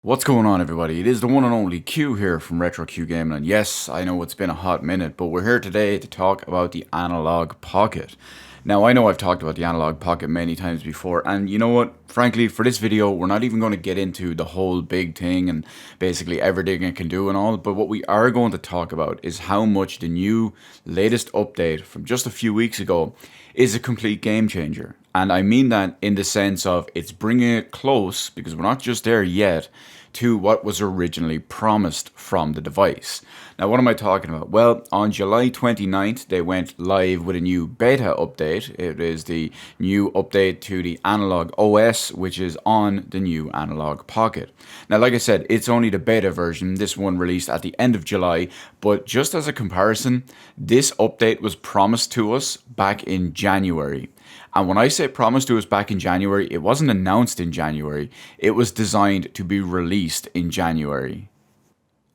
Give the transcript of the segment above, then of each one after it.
What's going on, everybody? It is the one and only Q here from Retro Q Gaming, and yes, I know it's been a hot minute, but we're here today to talk about the Analogue Pocket. Now, I know I've talked about the Analogue Pocket many times before, and you know what? Frankly, for this video, we're not even going to get into the whole big thing and basically everything it can do and all, but what we are going to talk about is how much the new latest update from just a few weeks ago is a complete game changer. And I mean that in the sense of it's bringing it close, because we're not just there yet, to what was originally promised from the device. Now, what am I talking about? Well, on July 29th, they went live with a new beta update. It is the new update to the Analogue OS, which is on the new Analogue Pocket. Now, like I said, it's only the beta version. This one released at the end of July, but just as a comparison, this update was promised to us back in January. And when I say promised to us back in January, it wasn't announced in January. It was designed to be released in January.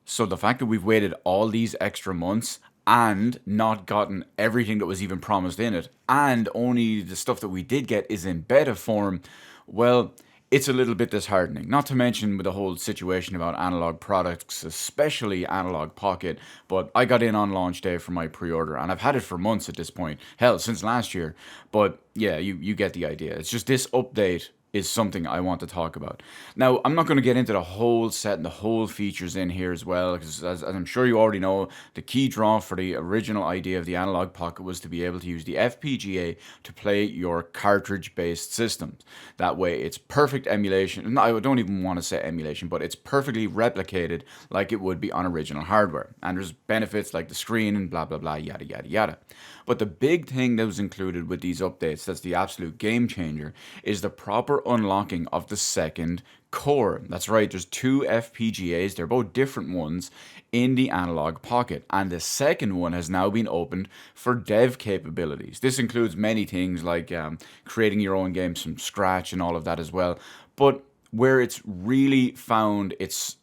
So the fact that we've waited all these extra months and not gotten everything that was even promised in it, and only the stuff that we did get is in beta form, well, it's a little bit disheartening. Not to mention with the whole situation about analog products, especially Analogue Pocket. But I got in on launch day for my pre-order, and I've had it for months at this point. Hell, since last year. But yeah, you get the idea. It's just this update is something I want to talk about. Now, I'm not going to get into the whole set and the whole features in here as well, because as I'm sure you already know, the key draw for the original idea of the Analogue Pocket was to be able to use the FPGA to play your cartridge-based systems. That way, it's perfect emulation. And I don't even want to say emulation, but it's perfectly replicated like it would be on original hardware. And there's benefits like the screen and blah, blah, blah, yada, yada, yada. But the big thing that was included with these updates, that's the absolute game changer, is the proper unlocking of the second core. That's right, there's two FPGAs, they're both different ones, in the Analogue Pocket. And the second one has now been opened for dev capabilities. This includes many things like creating your own games from scratch and all of that as well. But where it's really found its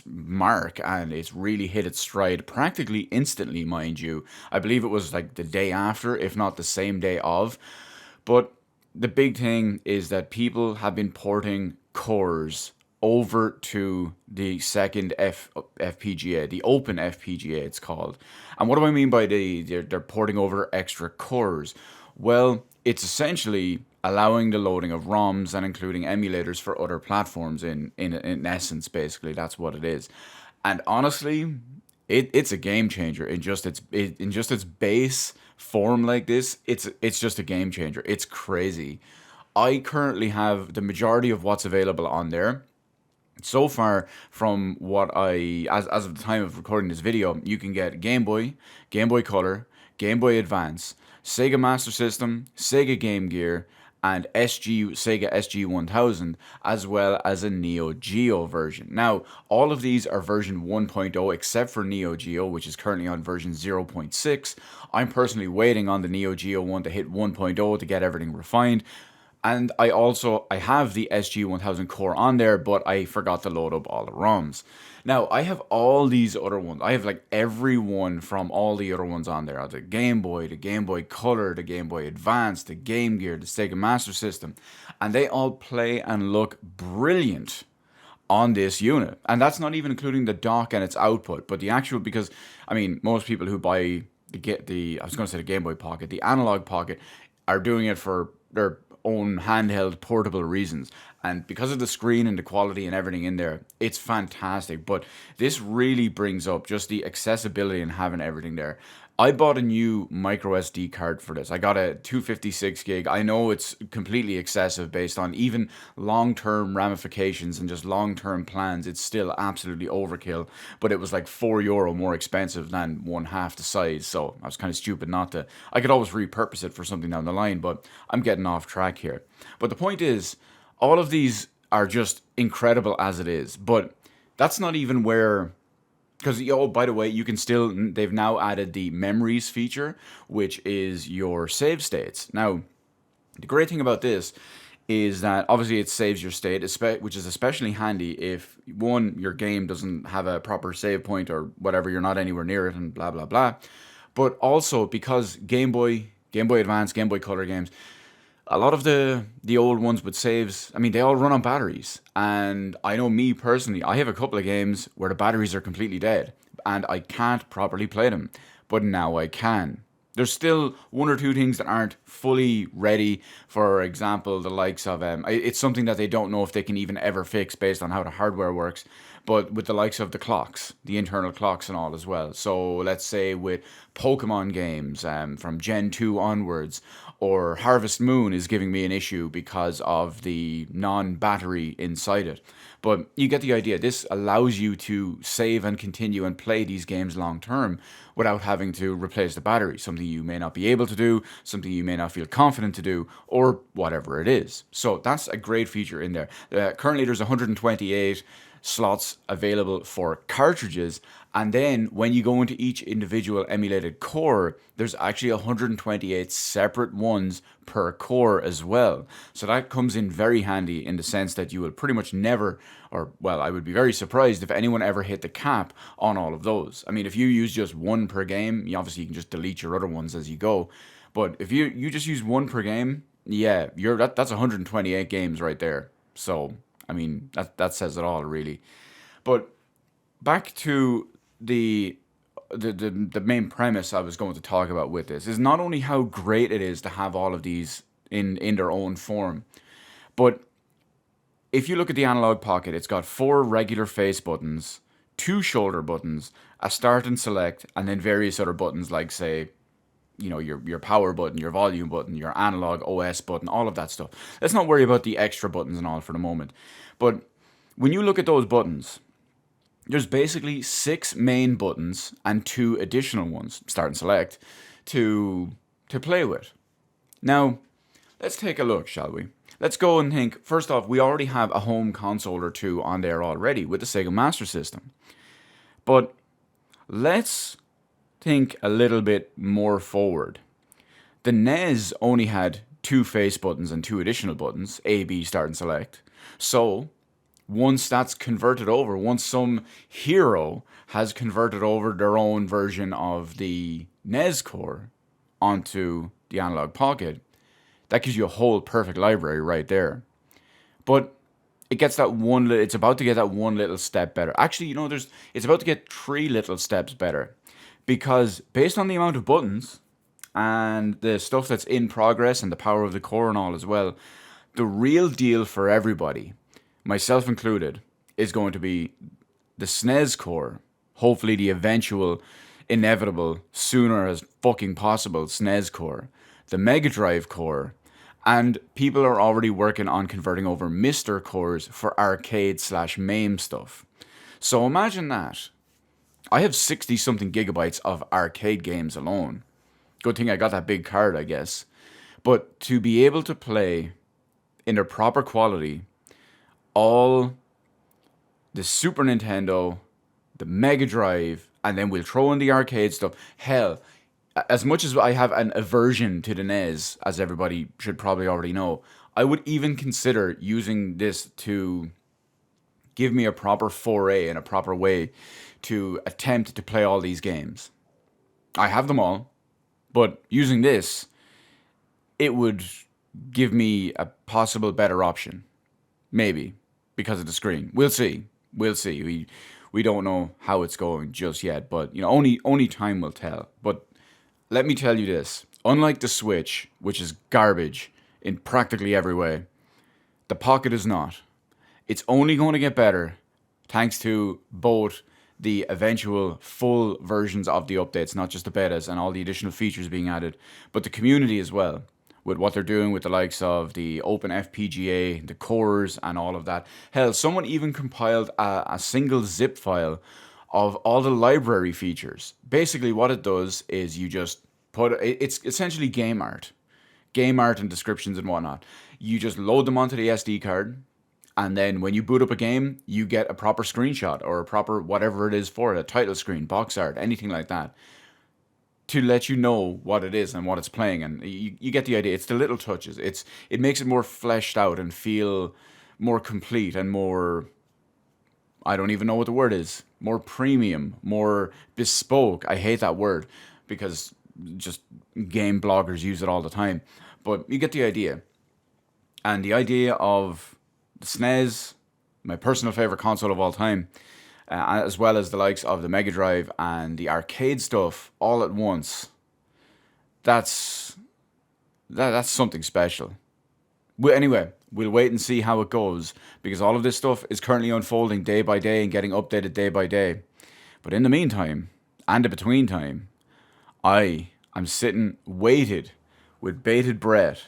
mark and it's really hit its stride practically instantly, mind you. I believe it was like the day after, if not the same day of. But the big thing is that people have been porting cores over to the second FPGA, the open FPGA it's called. And what do I mean by they're porting over extra cores? Well, it's essentially allowing the loading of ROMs and including emulators for other platforms in essence, basically. That's what it is. And honestly, it's a game changer in just its base form like this. It's just a game changer. It's crazy. I currently have the majority of what's available on there. So far, from what as of the time of recording this video, you can get Game Boy, Game Boy Color, Game Boy Advance, Sega Master System, Sega Game Gear, and Sega SG-1000, as well as a Neo Geo version. Now, all of these are version 1.0, except for Neo Geo, which is currently on version 0.6. I'm personally waiting on the Neo Geo one to hit 1.0 to get everything refined. And I have the SG-1000 core on there, but I forgot to load up all the ROMs. Now, I have all these other ones. I have like every one from all the other ones on there. The Game Boy, the Game Boy Color, the Game Boy Advance, the Game Gear, the Sega Master System. And they all play and look brilliant on this unit. And that's not even including the dock and its output, but the actual, because, I mean, most people who buy I was going to say the Game Boy Pocket, the Analogue Pocket, are doing it for their own handheld portable reasons, and because of the screen and the quality and everything in there, it's fantastic. But this really brings up just the accessibility and having everything there. I bought a new micro SD card for this. I got a 256 gig. I know it's completely excessive based on even long-term ramifications and just long-term plans. It's still absolutely overkill, but it was like €4 more expensive than one half the size. So I was kind of stupid not to. I could always repurpose it for something down the line, but I'm getting off track here. But the point is, all of these are just incredible as it is, but that's not even where. Because, oh, by the way, they've now added the memories feature, which is your save states. Now, the great thing about this is that obviously it saves your state, which is especially handy if, one, your game doesn't have a proper save point or whatever, you're not anywhere near it and blah, blah, blah. But also because Game Boy Advance, Game Boy Color games, A lot of the old ones with saves, I mean, they all run on batteries. And I know me personally, I have a couple of games where the batteries are completely dead and I can't properly play them. But now I can. There's still one or two things that aren't fully ready. For example, the likes of it's something that they don't know if they can even ever fix based on how the hardware works. But with the likes of the clocks, the internal clocks and all as well. So let's say with Pokemon games from Gen 2 onwards, or Harvest Moon is giving me an issue because of the non-battery inside it. But you get the idea. This allows you to save and continue and play these games long term without having to replace the battery, something you may not be able to do, something you may not feel confident to do, or whatever it is. So that's a great feature in there. Currently, there's 128 slots available for cartridges, and then when you go into each individual emulated core, there's actually 128 separate ones per core as well. So that comes in very handy in the sense that you will pretty much never, or well, I would be very surprised if anyone ever hit the cap on all of those. I mean, if you use just one per game, you can just delete your other ones as you go. But if you just use one per game, yeah, that's 128 games right there. So I mean, that says it all, really. But back to the main premise I was going to talk about with this is not only how great it is to have all of these in their own form, but if you look at the Analog Pocket, it's got 4 regular face buttons, 2 shoulder buttons, a start and select, and then various other buttons like, say, your power button, your volume button, your Analogue OS button, all of that stuff. Let's not worry about the extra buttons and all for the moment. But when you look at those buttons, there's basically 6 main buttons and 2 additional ones, start and select, to play with. Now, let's take a look, shall we? Let's go and think. First off, we already have a home console or two on there already with the Sega Master System. But let's think a little bit more forward. The NES only had 2 face buttons and 2 additional buttons, A, B, start and select. So once that's converted over, once some hero has converted over their own version of the NES core onto the Analog Pocket, that gives you a whole perfect library right there. But it gets that one. It's about to get that one little step better. Actually, it's about to get 3 little steps better, because based on the amount of buttons and the stuff that's in progress and the power of the core and all as well, the real deal for everybody, myself included, is going to be the SNES core. Hopefully, the eventual, inevitable, sooner as fucking possible SNES core, the Mega Drive core, and people are already working on converting over Mr. cores for arcade/MAME stuff. So imagine that. I have 60 something gigabytes of arcade games alone. Good thing I got that big card, I guess. But to be able to play in their proper quality all the Super Nintendo, the Mega Drive, and then we'll throw in the arcade stuff. Hell, as much as I have an aversion to the NES, as everybody should probably already know, I would even consider using this to give me a proper foray and a proper way to attempt to play all these games. I have them all, but using this, it would give me a possible better option. Maybe, because of the screen. We'll see. We'll see. We don't know how it's going just yet, but only time will tell. But let me tell you this. Unlike the Switch, which is garbage in practically every way, the Pocket is not. It's only going to get better thanks to both the eventual full versions of the updates, not just the betas and all the additional features being added, but the community as well, with what they're doing with the likes of the Open FPGA, the cores, and all of that. Hell, someone even compiled a single zip file of all the library features. Basically, what it does is you just it's essentially game art and descriptions and whatnot. You just load them onto the SD card, and then when you boot up a game, you get a proper screenshot or a proper whatever it is for it, a title screen, box art, anything like that, to let you know what it is and what it's playing. And you get the idea. It's the little touches. It makes it more fleshed out and feel more complete and more, I don't even know what the word is, more premium, more bespoke. I hate that word because just game bloggers use it all the time. But you get the idea. And the idea of the SNES, my personal favorite console of all time, as well as the likes of the Mega Drive and the arcade stuff all at once, that's something special. Anyway, we'll wait and see how it goes, because all of this stuff is currently unfolding day by day and getting updated day by day. But in the meantime, and in between time, I am sitting waited with bated breath,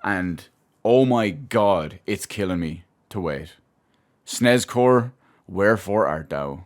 and oh my god, it's killing me to wait. SNES Core, wherefore art thou?